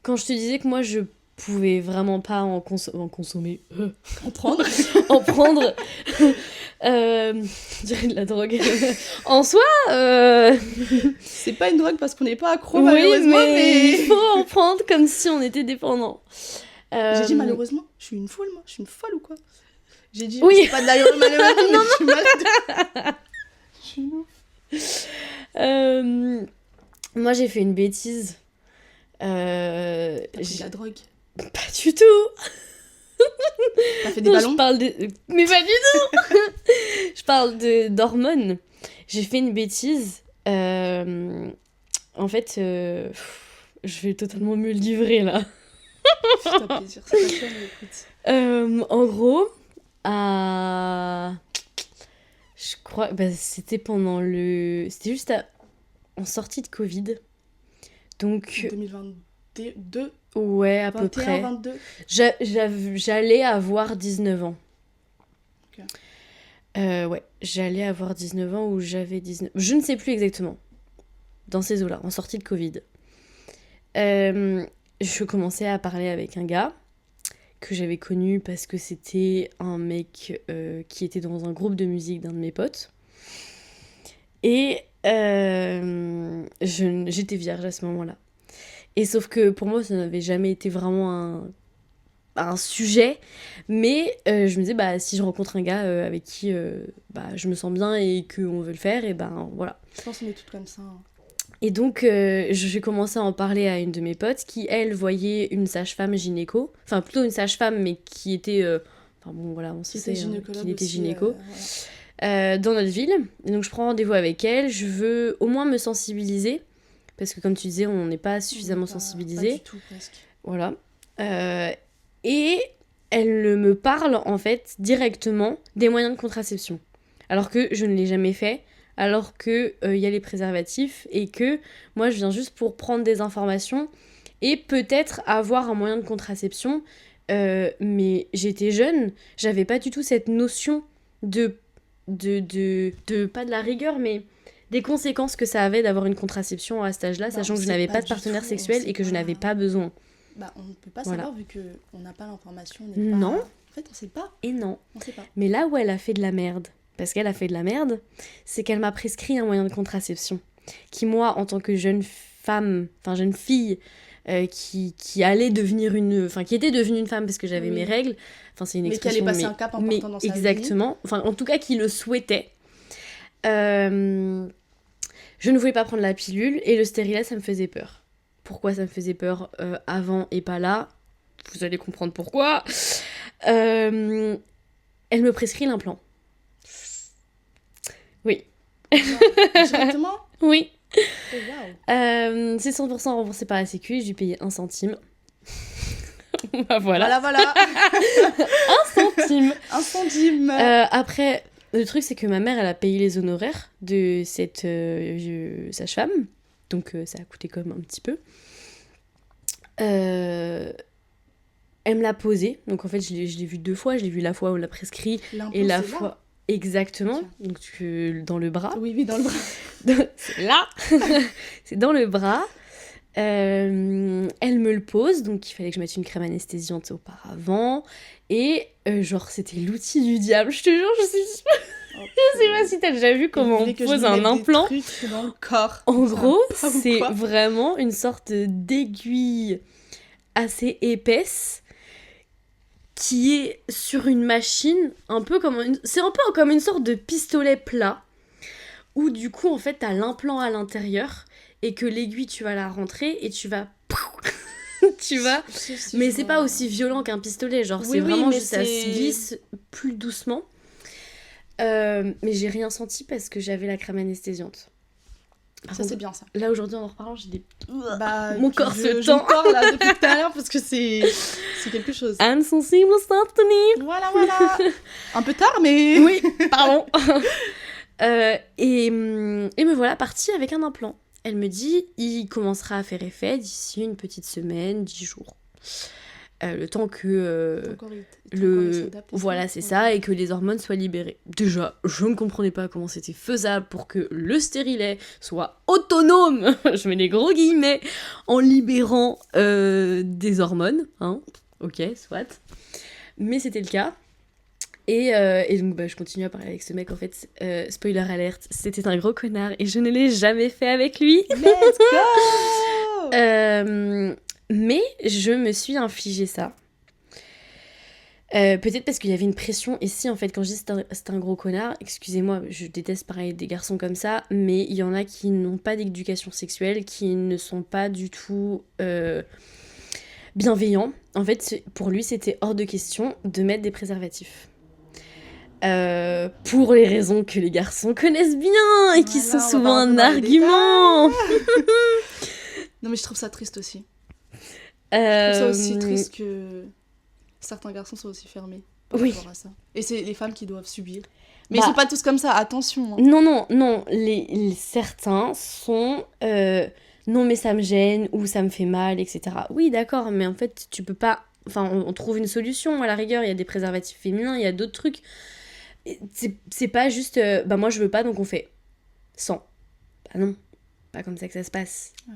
quand je te disais que moi, je pouvais vraiment pas en consommer... En prendre En prendre je dirais de la drogue. En soi... C'est pas une drogue parce qu'on n'est pas accro, malheureusement, mais... il faut en prendre comme si on était dépendant. J'ai dit malheureusement, je suis une folle, moi. Je suis une folle ou quoi? J'ai dit, c'est pas de la malheureusement, mais je suis malade. Je suis ouf. Moi, j'ai fait une bêtise. T'as pris de la drogue? Pas du tout. T'as fait des ballons? Je parle de... Mais pas du tout. Je parle d'hormones. J'ai fait une bêtise. En fait, je vais totalement me livrer là. Fais-toi plaisir, c'est pas toi, mais écoute. En gros, je crois... c'était pendant le... C'était juste en sortie de Covid. Donc... 2022? Ouais, à peu près. 22. J'allais avoir 19 ans. Ok. Ouais, j'allais avoir 19 ans ou j'avais 19... Je ne sais plus exactement. Dans ces eaux-là, en sortie de Covid. Je commençais à parler avec un gars que j'avais connu parce que c'était un mec qui était dans un groupe de musique d'un de mes potes. Et j'étais vierge à ce moment-là. Et sauf que pour moi, ça n'avait jamais été vraiment un sujet. Mais je me disais, si je rencontre un gars avec qui je me sens bien et qu'on veut le faire, et voilà. Je pense qu'on est toutes comme ça. Hein. Et donc, j'ai commencé à en parler à une de mes potes qui, elle, voyait une sage-femme gynéco. Enfin, plutôt une sage-femme, mais qui était... on sait qu'il était gynéco. Voilà. Dans notre ville. Et donc, je prends rendez-vous avec elle. Je veux au moins me sensibiliser. Parce que, comme tu disais, on n'est pas suffisamment sensibilisé. Pas du tout, presque. Voilà. Et elle me parle, en fait, directement des moyens de contraception. Alors que je ne l'ai jamais fait. Alors qu'il y a les préservatifs et que moi je viens juste pour prendre des informations et peut-être avoir un moyen de contraception. Mais j'étais jeune, j'avais pas du tout cette notion de pas de la rigueur, mais des conséquences que ça avait d'avoir une contraception à cet âge-là, sachant que je n'avais pas de partenaire sexuel et que je n'avais pas besoin. On ne peut pas savoir vu qu'on n'a pas l'information. Non. En fait, on sait pas. Et non. On sait pas. Mais là où elle a fait de la merde, parce qu'elle a fait de la merde, c'est qu'elle m'a prescrit un moyen de contraception qui, moi, en tant que jeune fille qui allait devenir qui était devenue une femme parce que j'avais mes règles, c'est une expression, mais qui allait passer un cap important dans sa vie. Exactement, en tout cas qui le souhaitait. Je ne voulais pas prendre la pilule et le stérilet, ça me faisait peur. Pourquoi ça me faisait peur avant et pas là? Vous allez comprendre pourquoi. Elle me prescrit l'implant. Oui. Directement? Oui. Oh, wow. C'est 100% remboursé par la Sécu, j'ai dû payer 1 centime. Voilà. 1 centime. 1 centime. Après, le truc, c'est que ma mère, elle a payé les honoraires de cette sage-femme. Donc, ça a coûté quand même un petit peu. Elle me l'a posé. Donc, en fait, je l'ai vu 2 fois. Je l'ai vu la fois où on l'a prescrit et la fois... Là. Exactement, donc dans le bras. Oui, dans le bras. C'est là. C'est dans le bras. Elle me le pose, donc il fallait que je mette une crème anesthésiante auparavant. Et c'était l'outil du diable, je te jure, je sais pas si t'as déjà vu comment on pose un implant. Dans le corps. En gros, c'est vraiment une sorte d'aiguille assez épaisse qui est sur une machine, c'est un peu comme une sorte de pistolet plat, où du coup, en fait, t'as l'implant à l'intérieur, et que l'aiguille, tu vas la rentrer, et tu vas... mais c'est pas aussi violent qu'un pistolet, c'est vraiment juste, ça se glisse plus doucement. Mais j'ai rien senti parce que j'avais la crème anesthésiante. Ça, c'est bien, ça. Là, aujourd'hui, en reparlant, j'ai des... Mon corps se tend. tend. Là, depuis tout à l'heure, parce que c'est quelque chose. Insensible tenir. Voilà. Un peu tard, mais... Oui, pardon. Et me voilà partie avec un implant. Elle me dit, il commencera à faire effet d'ici une petite semaine, 10 jours. Le temps que voilà, c'est ça, et que les hormones soient libérées. Déjà, je ne comprenais pas comment c'était faisable pour que le stérilet soit autonome, je mets des gros guillemets, en libérant des hormones, hein. Ok, soit. Mais c'était le cas. Et donc je continue à parler avec ce mec, en fait, spoiler alert, c'était un gros connard et je ne l'ai jamais fait avec lui. Let's go. Mais je me suis infligé ça. Peut-être parce qu'il y avait une pression. Et si, en fait, quand je dis c'est un gros connard, excusez-moi, je déteste parler des garçons comme ça, mais il y en a qui n'ont pas d'éducation sexuelle, qui ne sont pas du tout bienveillant. En fait, pour lui, c'était hors de question de mettre des préservatifs. Pour les raisons que les garçons connaissent bien et qui sont souvent un argument. Non, mais je trouve ça triste aussi. Je trouve ça aussi triste que certains garçons soient aussi fermés par rapport à ça. Et c'est les femmes qui doivent subir. Mais ils sont pas tous comme ça, attention. Hein. Non. Certains sont... non, mais ça me gêne ou ça me fait mal, etc. Oui, d'accord, mais en fait, tu peux pas... Enfin, on trouve une solution, à la rigueur. Il y a des préservatifs féminins, il y a d'autres trucs. C'est pas juste... moi, je veux pas, donc on fait 100. Bah non, pas comme ça que ça se passe. Ouais.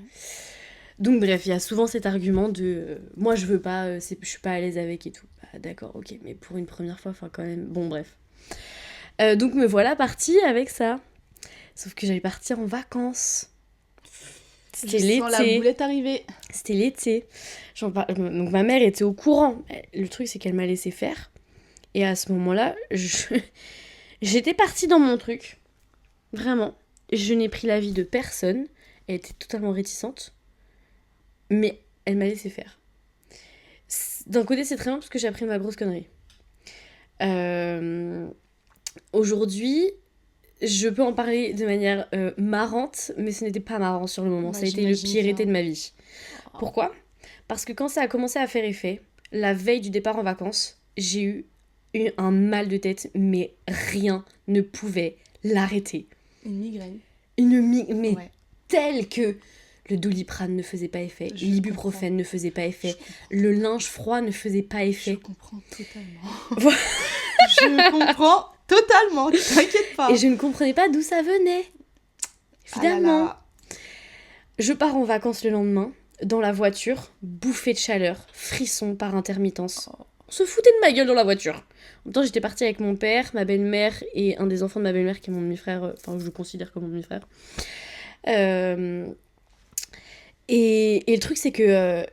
Donc bref, il y a souvent cet argument de moi je veux pas, je suis pas à l'aise avec et tout. Bah d'accord, ok, mais pour une première fois, enfin quand même, bon bref. Donc me voilà partie avec ça. Sauf que j'allais partir en vacances. C'était l'été. La boulette arriver. C'était l'été. Donc ma mère était au courant. Le truc c'est qu'elle m'a laissé faire. Et à ce moment-là, j'étais partie dans mon truc. Vraiment. Je n'ai pris l'avis de personne. Elle était totalement réticente. Mais elle m'a laissé faire. D'un côté, c'est très bien parce que j'ai appris ma grosse connerie. Aujourd'hui, je peux en parler de manière marrante, mais ce n'était pas marrant sur le moment. Ça a été le pire été de ma vie. Pourquoi ? Parce que quand ça a commencé à faire effet, la veille du départ en vacances, j'ai eu un mal de tête, mais rien ne pouvait l'arrêter. Une migraine. Mais ouais. Telle que... Le Doliprane ne faisait pas effet, l'ibuprofène ne faisait pas effet, le linge froid ne faisait pas effet. Je comprends totalement. Je comprends totalement, t'inquiète pas. Et je ne comprenais pas d'où ça venait. Finalement, je pars en vacances le lendemain, dans la voiture, bouffée de chaleur, frisson par intermittence. On se foutait de ma gueule dans la voiture. En même temps, j'étais partie avec mon père, ma belle-mère et un des enfants de ma belle-mère qui est mon demi-frère, enfin je le considère comme mon demi-frère. Et le truc, c'est que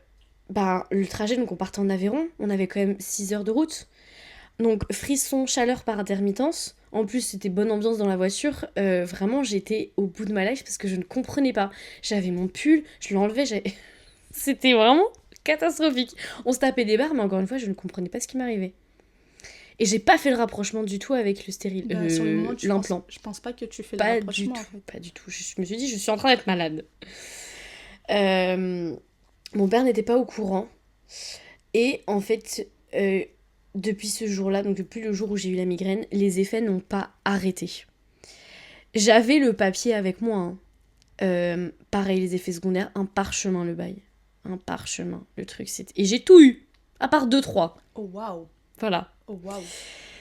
le trajet, donc on partait en Aveyron, on avait quand même 6 heures de route. Donc frisson, chaleur par intermittence. En plus, c'était bonne ambiance dans la voiture. Vraiment, j'étais au bout de ma life parce que je ne comprenais pas. J'avais mon pull, je l'enlevais, c'était vraiment catastrophique. On se tapait des barres, mais encore une fois, je ne comprenais pas ce qui m'arrivait. Et j'ai pas fait le rapprochement du tout avec le stérile, sur le moment, l'implant. Je pense pas que tu fais le rapprochement. Pas du tout. Je me suis dit, je suis en train d'être malade. Mon père n'était pas au courant. Et en fait, depuis ce jour-là, donc depuis le jour où j'ai eu la migraine, les effets n'ont pas arrêté. J'avais le papier avec moi. Pareil, les effets secondaires, un parchemin le bail. Un parchemin, le truc. Et j'ai tout eu, à part 2-3. Oh waouh. Voilà. Oh waouh.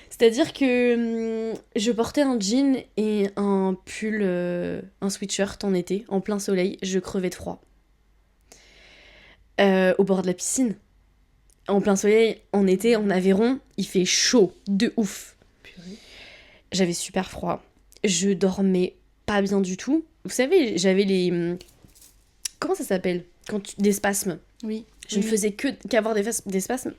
C'est-à-dire que je portais un jean et un pull, un sweatshirt en été, en plein soleil. Je crevais de froid. Au bord de la piscine. En plein soleil, en été, en Aveyron, il fait chaud, de ouf. Purée. J'avais super froid. Je dormais pas bien du tout. Vous savez, j'avais les... Comment ça s'appelle ? Des spasmes. Oui. Je ne faisais qu'avoir des spasmes.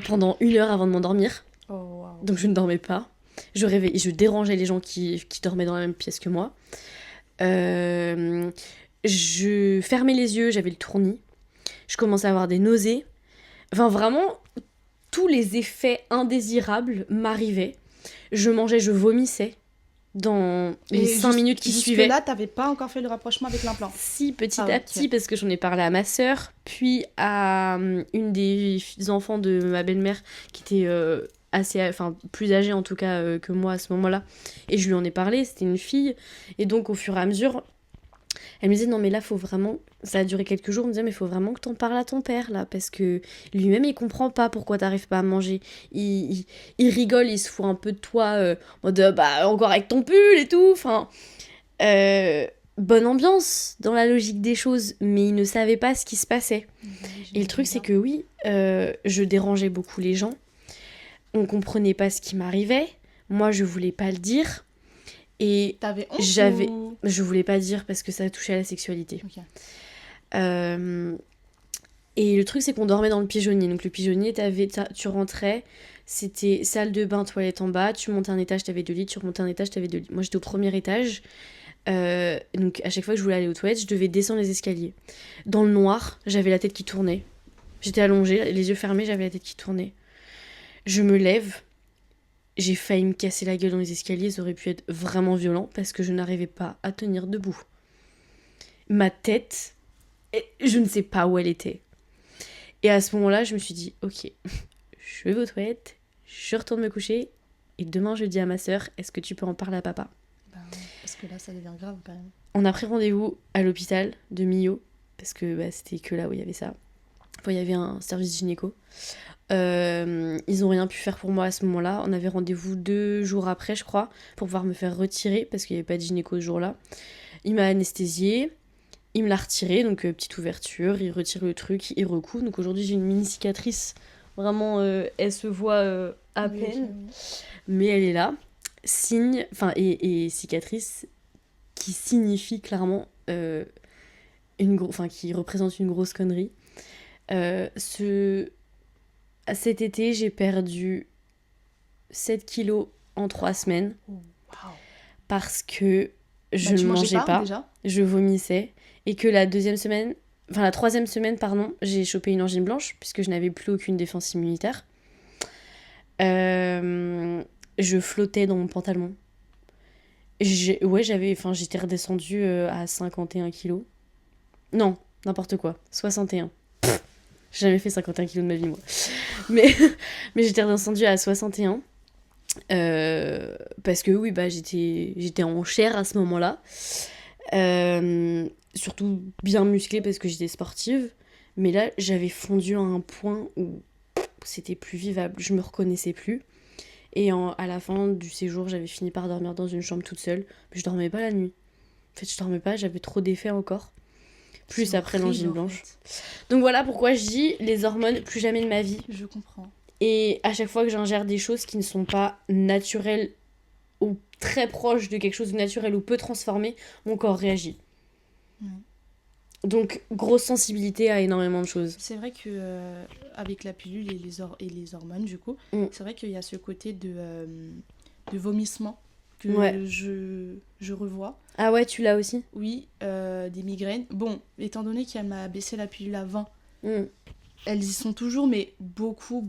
Pendant 1 heure avant de m'endormir. Oh, wow. Donc je ne dormais pas. Je dérangeais les gens qui dormaient dans la même pièce que moi. Je fermais les yeux, j'avais le tournis. Je commençais à avoir des nausées. Enfin, vraiment, tous les effets indésirables m'arrivaient. Je mangeais, je vomissais dans les 5 minutes qui suivaient. Jusque-là, t'avais pas encore fait le rapprochement avec l'implant ? Si, petit à petit, parce que j'en ai parlé à ma sœur, puis à une des enfants de ma belle-mère qui était plus âgée en tout cas que moi à ce moment-là. Et je lui en ai parlé, c'était une fille. Et donc, au fur et à mesure... Elle me disait, non mais là, faut vraiment... Ça a duré quelques jours, elle me disait, mais faut vraiment que t'en parles à ton père, là, parce que lui-même, il comprend pas pourquoi t'arrives pas à manger. Il rigole, il se fout un peu de toi, en mode, encore avec ton pull et tout, enfin... bonne ambiance dans la logique des choses, mais il ne savait pas ce qui se passait. Et le truc, c'est que oui, je dérangeais beaucoup les gens, on comprenait pas ce qui m'arrivait, moi, je voulais pas le dire... Et t'avais honte je voulais pas dire parce que ça touchait à la sexualité. Okay. Et le truc, c'est qu'on dormait dans le pigeonnier. Donc le pigeonnier, tu rentrais, c'était salle de bain, toilette en bas, tu montais un étage, t'avais 2 lits, tu remontais un étage, t'avais 2 lits. Moi, j'étais au premier étage. Donc à chaque fois que je voulais aller aux toilettes, je devais descendre les escaliers. Dans le noir, j'avais la tête qui tournait. J'étais allongée, les yeux fermés, j'avais la tête qui tournait. Je me lève, j'ai failli me casser la gueule dans les escaliers, ça aurait pu être vraiment violent parce que je n'arrivais pas à tenir debout. Ma tête, je ne sais pas où elle était. Et à ce moment-là, je me suis dit, ok, je vais aux toilettes, je retourne me coucher et demain je dis à ma sœur, est-ce que tu peux en parler à papa ? Bah ouais, parce que là ça devient grave quand même. On a pris rendez-vous à l'hôpital de Millau parce que c'était que là où il y avait ça. Enfin, il y avait un service gynéco. Ils n'ont rien pu faire pour moi à ce moment-là. On avait rendez-vous 2 jours après, je crois, pour pouvoir me faire retirer parce qu'il n'y avait pas de gynéco ce jour-là. Il m'a anesthésiée, il me l'a retiré, donc petite ouverture, il retire le truc, il recoud. Donc aujourd'hui j'ai une mini cicatrice, vraiment elle se voit à peine, mais elle est là. Signe, enfin et cicatrice qui signifie clairement qui représente une grosse connerie. Cet été, j'ai perdu 7 kilos en 3 semaines. Oh, wow. Parce que je ne mangeais pas déjà, je vomissais. Et que la 3e semaine, j'ai chopé une angine blanche, puisque je n'avais plus aucune défense immunitaire. Je flottais dans mon pantalon. J'étais redescendue à 51 kilos. Non, n'importe quoi, 61. J'ai jamais fait 51 kilos de ma vie, moi. Mais j'étais redescendue à 61. Parce que oui, j'étais en chair à ce moment-là. Surtout bien musclée parce que j'étais sportive. Mais là, j'avais fondu à un point où c'était plus vivable. Je me reconnaissais plus. Et à la fin du séjour, j'avais fini par dormir dans une chambre toute seule. Mais je dormais pas la nuit. En fait, je dormais pas, j'avais trop d'effets encore. Plus après l'angine blanche. Donc voilà pourquoi je dis les hormones, plus jamais de ma vie. Je comprends. Et à chaque fois que j'ingère des choses qui ne sont pas naturelles ou très proches de quelque chose de naturel ou peu transformé, mon corps réagit. Donc grosse sensibilité à énormément de choses. C'est vrai que avec la pilule et les hormones du coup, c'est vrai qu'il y a ce côté de vomissement que je revois. Ah ouais, tu l'as aussi ? Oui, des migraines. Bon, étant donné qu'elle m'a baissé la pilule à 20, elles y sont toujours, mais beaucoup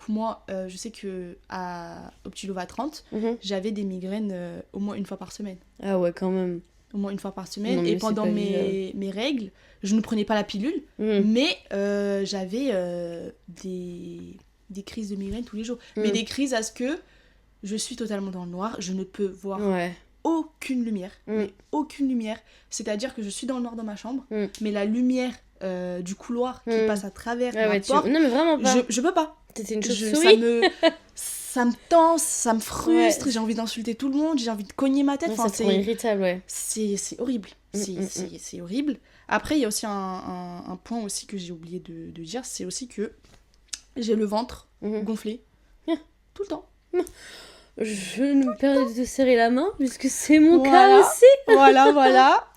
moins. Je sais qu'au petit Lova 30, j'avais des migraines au moins une fois par semaine. Ah ouais, quand même. Au moins une fois par semaine. Non, et pendant mes règles, je ne prenais pas la pilule, mais j'avais des crises de migraine tous les jours. Mais des crises à ce que je suis totalement dans le noir, je ne peux voir aucune lumière. Mais aucune lumière. C'est-à-dire que je suis dans le noir dans ma chambre, mais la lumière du couloir qui passe à travers ma porte, non mais vraiment pas. Je peux pas. C'était une chauve-souris. Ça me tense, ça me frustre, j'ai envie d'insulter tout le monde, j'ai envie de cogner ma tête. Enfin, c'est irritable, ouais. C'est horrible. C'est horrible. Après, il y a aussi un point aussi que j'ai oublié de dire, c'est aussi que j'ai le ventre gonflé tout le temps. Je me permets de te serrer la main, puisque c'est mon cas aussi. Voilà.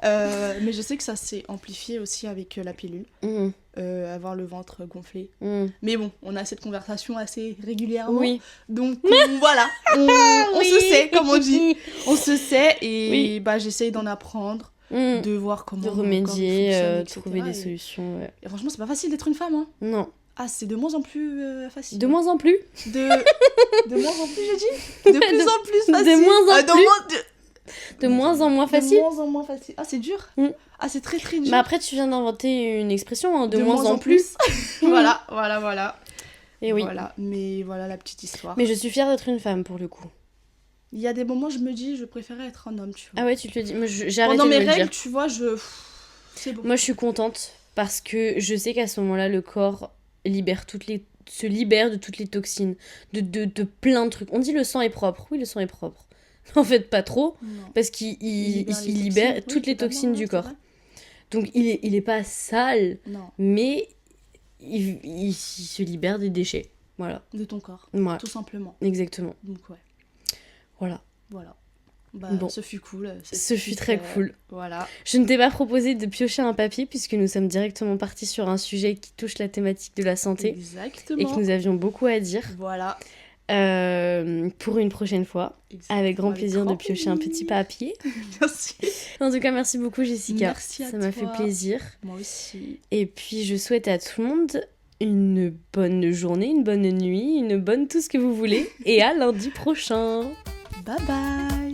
Mais je sais que ça s'est amplifié aussi avec la pilule. Avoir le ventre gonflé. Mais bon, on a cette conversation assez régulièrement. Oui. Donc voilà, on se sait, comme on dit. On se sait et j'essaye d'en apprendre, de voir comment... De remédier, trouver des solutions. Ouais. Et franchement, c'est pas facile d'être une femme. Hein. Non. Ah, c'est de moins en plus facile. De moins en plus De moins en plus, j'ai dit. De plus en plus facile. De moins en plus. De moins en moins facile. De moins en moins facile. Ah, c'est dur. Ah, c'est très très dur. Mais après, tu viens d'inventer une expression, hein, de moins en plus. Voilà. Et oui. Voilà, mais voilà la petite histoire. Mais je suis fière d'être une femme, pour le coup. Il y a des moments, je me dis, je préférais être un homme, tu vois. Ah ouais, tu te le dis. Moi, j'ai arrêté pendant de mes me règles, dire. tu vois, c'est bon. Moi, je suis contente, parce que je sais qu'à ce moment-là, le corps se libère de toutes les toxines, de plein de trucs. On dit le sang est propre. Oui, le sang est propre. En fait, pas trop, parce qu'il libère toutes les toxines du corps. Donc, il est pas sale, mais il se libère des déchets. Voilà. De ton corps, tout simplement. Exactement. Donc, ouais. Voilà. Bon. Ce fut cool. Ce fut très cool. Voilà. Je ne t'ai pas proposé de piocher un papier puisque nous sommes directement partis sur un sujet qui touche la thématique de la santé. Exactement. Et que nous avions beaucoup à dire. Voilà. pour une prochaine fois. Avec grand plaisir de piocher un petit papier. Merci. En tout cas, merci beaucoup Jessica. Merci à toi. Ça m'a fait plaisir. Moi aussi. Et puis je souhaite à tout le monde une bonne journée, une bonne nuit, une bonne tout ce que vous voulez. Et à lundi prochain. Bye bye.